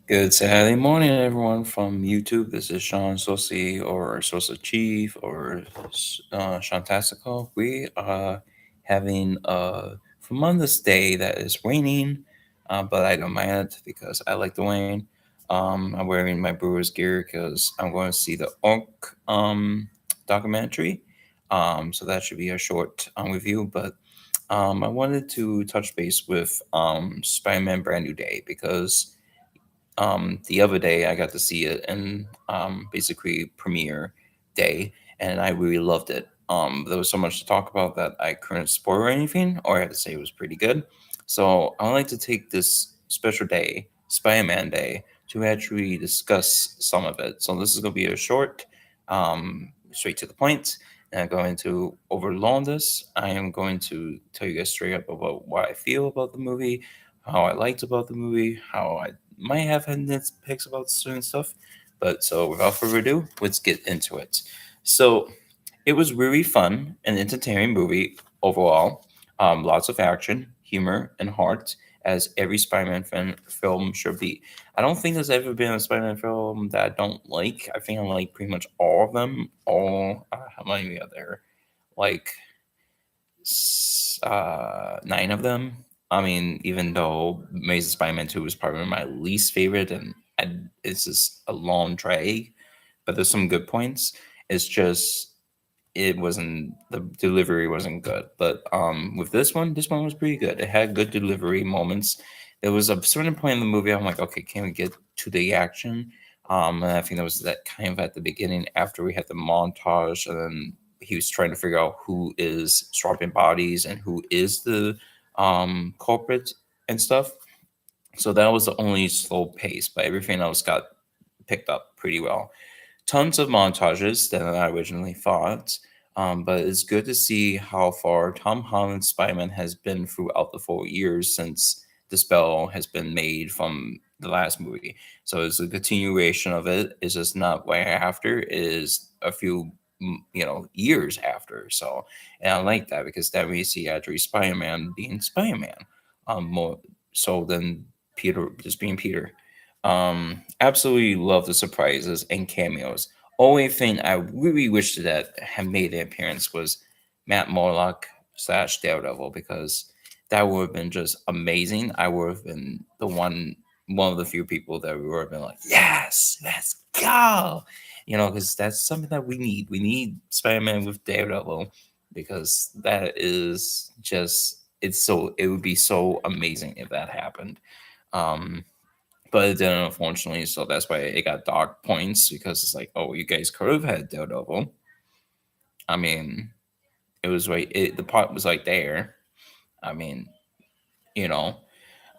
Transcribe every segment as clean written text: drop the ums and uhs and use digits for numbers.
Good Saturday morning, everyone from YouTube. This is Sean Sosi or Sosa Chief or Shantastical. We are having from on this day that is raining, but I don't mind it because I like the rain. I'm wearing my Brewers gear because I'm going to see the Orc documentary. So that should be a short review, but I wanted to touch base with Spider-Man Brand New Day because the other day I got to see it in basically premiere day, and I really loved it. There was so much to talk about that I couldn't spoil anything, or I had to say it was pretty good. So I would like to take this special day, Spider-Man Day, to actually discuss some of it. So this is going to be a short, straight to the point. And I'm going to overlong this. I am going to tell you guys straight up about what I feel about the movie, how I liked about the movie, how I might have had nitpicks about certain stuff. But so without further ado, let's get into it. So it was really fun and entertaining movie overall. Lots of action, humor, and heart, as every Spider-Man film should be. I don't think there's ever been a Spider-Man film that I don't like. I think I like pretty much all of them. How many are there? Like 9 of them. I mean, even though Amazing Spider-Man 2 was probably my least favorite, and it's just a long drag, but there's some good points. It's just it wasn't the delivery wasn't good. But with this one was pretty good. It had good delivery moments. There was a certain point in the movie I'm like, okay, can we get to the action? And I think that was that kind of at the beginning after we had the montage, and then he was trying to figure out who is swapping bodies and who is the culprit and stuff. So that was the only slow pace, but everything else got picked up pretty well. Tons of montages than I originally thought. But it's good to see how far Tom Holland's Spider-Man has been throughout the 4 years since the spell has been made from the last movie. So it's a continuation of it. It's just not way after. It is a few years after. So and I like that because that we see actually Spider-Man being Spider-Man, more so than Peter just being Peter. Absolutely love the surprises and cameos. Only thing I really wish that had made an appearance was Matt Morlock slash Daredevil because that would have been just amazing. I would have been one of the few people that would have been like, yes, let's go. Because that's something that we need. We need Spider-Man with Daredevil because that is just it would be so amazing if that happened. Um, but it didn't, unfortunately. So that's why it got dark points because it's like, oh, you guys could have had Daredevil. I mean, it was right. The part was like there. I mean, you know,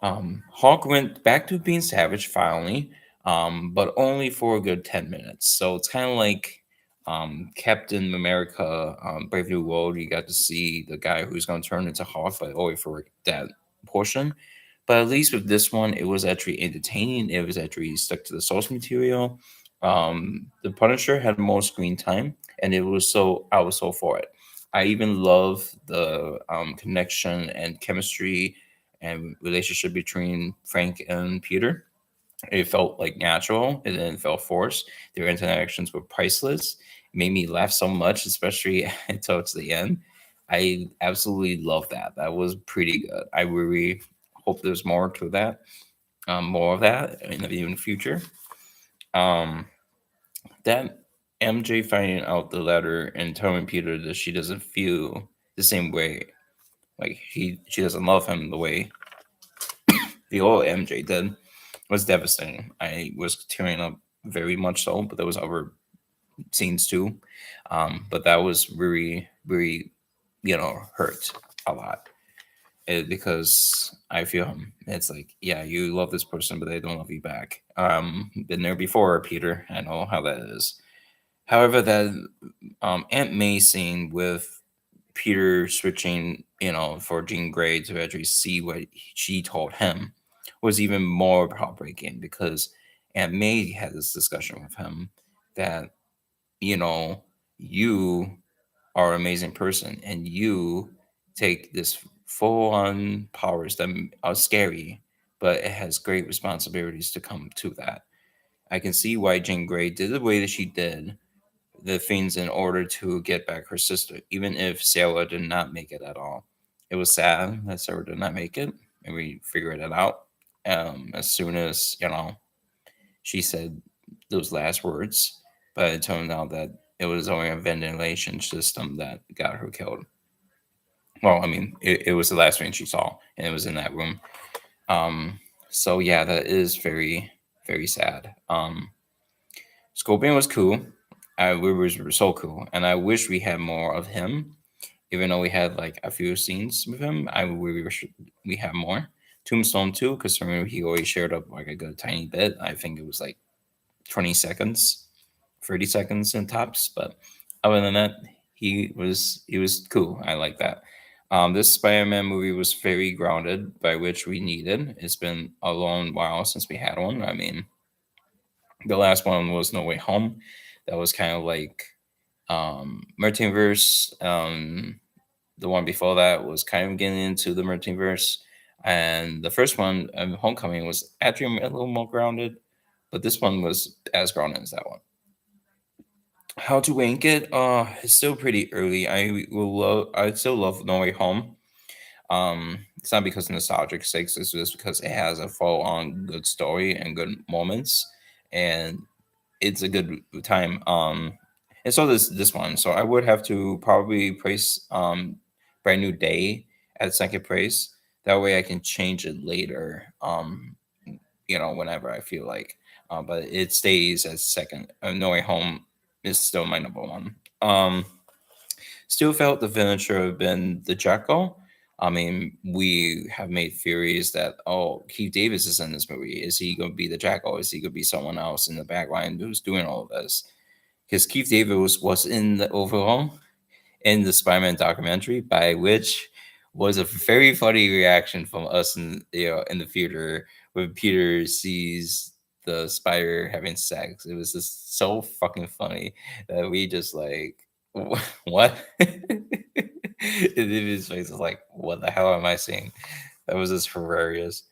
Hawk went back to being Savage finally, but only for a good 10 minutes. So it's kind of like Captain America, Brave New World. You got to see the guy who's going to turn into Hawk, but only for that portion. But at least with this one, it was actually entertaining. It was actually stuck to the source material. The Punisher had more screen time, and I was so for it. I even love the connection and chemistry and relationship between Frank and Peter. It felt like natural. It didn't feel forced. Their interactions were priceless. It made me laugh so much, especially towards the end. I absolutely love that. That was pretty good. I really hope there's more to that, more of that in the future. Um, that MJ finding out the letter and telling Peter that she doesn't feel the same way, like she doesn't love him the way the old MJ did, was devastating. I was tearing up very much so, but there was other scenes too. But that was really, really, hurt a lot. Because I feel it's like, yeah, you love this person, but they don't love you back. Been there before, Peter. I know how that is. However, that Aunt May scene with Peter switching, for Jean Grey to actually see what she told him was even more heartbreaking because Aunt May had this discussion with him that, you know, you are an amazing person and you take this full on powers that are scary, but it has great responsibilities to come to that. I can see why Jean Grey did the way that she did the things in order to get back her sister, even if Sarah did not make it at all. It was sad that Sarah did not make it, and we figured it out as soon as she said those last words. But it turned out that it was only a ventilation system that got her killed. Well, I mean, it was the last thing she saw, and it was in that room. Um, so yeah, that is very, very sad. Scorpion was cool. We were so cool, and I wish we had more of him. Even though we had like a few scenes with him, we wish we had more. Tombstone too, because remember he always shared up like a good tiny bit. I think it was like 20 seconds, 30 seconds in tops. But other than that, he was cool. I like that. This Spider-Man movie was very grounded, by which we needed. It's been a long while since we had one. I mean, the last one was No Way Home. That was kind of like multiverse. The one before that was kind of getting into the multiverse, and the first one, Homecoming, was actually a little more grounded, but this one was as grounded as that one. How to rank it? It's still pretty early. I still love No Way Home. It's not because of nostalgic sakes. It's just because it has a full on good story and good moments, and it's a good time. And so this one. So I would have to probably place Brand New Day at second place. That way I can change it later. Whenever I feel like. But it stays as second. No Way Home is still my number one. Still felt the villain should have been the Jackal. I mean, we have made theories that Keith Davis is in this movie. Is he going to be the Jackal? Is he going to be someone else in the backline who's doing all of this? Because Keith Davis was in the overall in the Spider-Man documentary, by which was a very funny reaction from us in the theater when Peter sees the spider having sex. It was just so fucking funny that we just like what? His face was like, what the hell am I seeing? That was just hilarious.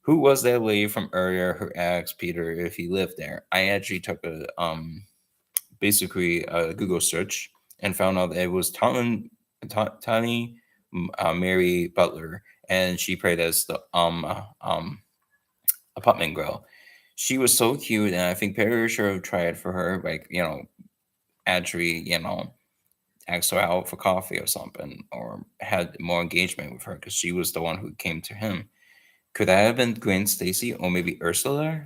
Who was that lady from earlier who asked Peter if he lived there? I actually took a basically a Google search and found out that it was Tiny Mary Butler, and she played as the apartment girl. She was so cute, and I think Perry should have tried for her, like actually asked her out for coffee or something, or had more engagement with her because she was the one who came to him. Could that have been Gwen Stacy or maybe Ursula?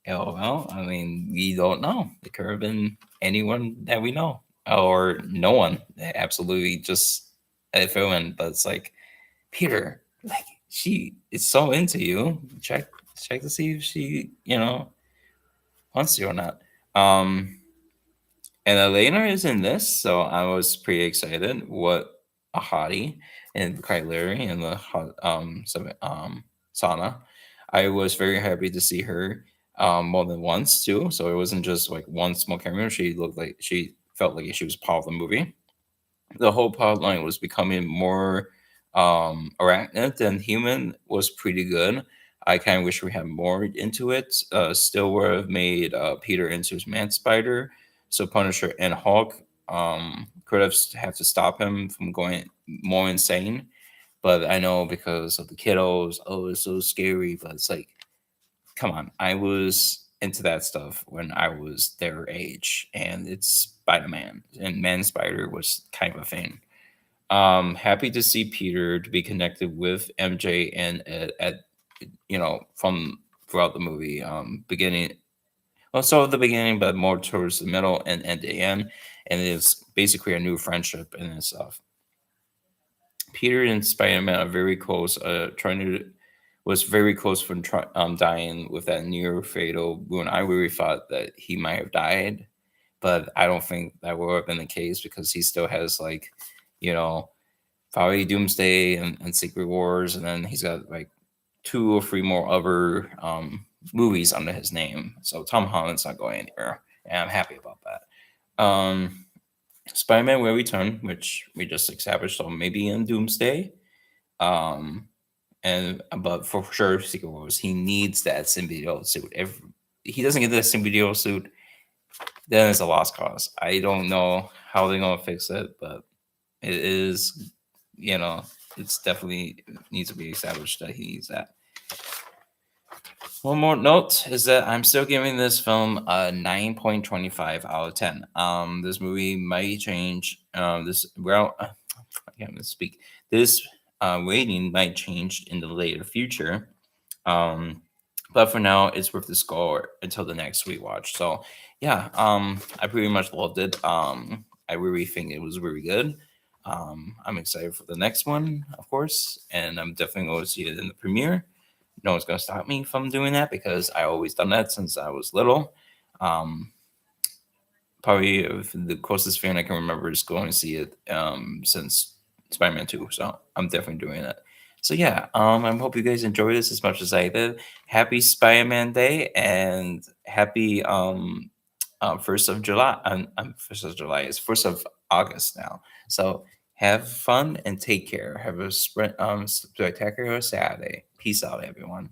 LOL. I mean, we don't know. It could have been anyone that we know, or no one. Absolutely, just a villain. But it's like Peter, like she is so into you. Check to see if she, wants you or not. And Elena is in this, so I was pretty excited. What a hottie! And Kyle Larry in the sauna. I was very happy to see her more than once too. So it wasn't just like one small cameo. She felt like she was part of the movie. The whole plot line was becoming more arachnid than human was pretty good. I kind of wish we had more into it. Still would have made Peter into his man spider, so Punisher and Hulk could have had to stop him from going more insane. But I know because of the kiddos, it's so scary. But it's like, come on, I was into that stuff when I was their age, and it's Spider-Man, and Man Spider was kind of a thing. Happy to see Peter to be connected with MJ and at from throughout the movie. Beginning, well, so at the beginning, but more towards the middle and at the end, and it's basically a new friendship and stuff. Peter and Spider-Man are very close. Trying to was very close from dying with that near fatal wound. I really thought that he might have died, but I don't think that would have been the case because he still has like, you know, probably Doomsday and Secret Wars, and then he's got like 2 or 3 more other movies under his name. So Tom Holland's not going anywhere, and I'm happy about that. Spider-Man Will Return, which we just established, so maybe in Doomsday. Um, And but for sure, Secret Wars, he needs that symbiote suit. If he doesn't get the symbiote suit, then it's a lost cause. I don't know how they're gonna fix it, but it is, you know, it's definitely needs to be established that he needs that. One more note is that I'm still giving this film a 9.25 out of 10. This movie might change. I can't speak. This rating might change in the later future. Um, but for now, it's worth the score until the next rewatch. So yeah, I pretty much loved it. I really think it was really good. I'm excited for the next one, of course, and I'm definitely going to see it in the premiere. No one's going to stop me from doing that because I always done that since I was little. Um, Probably the closest fan I can remember is going to see it since Spider-Man 2. So I'm definitely doing it. So yeah, I hope you guys enjoyed this as much as I did. Happy Spider-Man Day and happy 1st of July. 1st of July is 1st of August now. So have fun and take care. Have a spectacular Saturday. Peace out, everyone.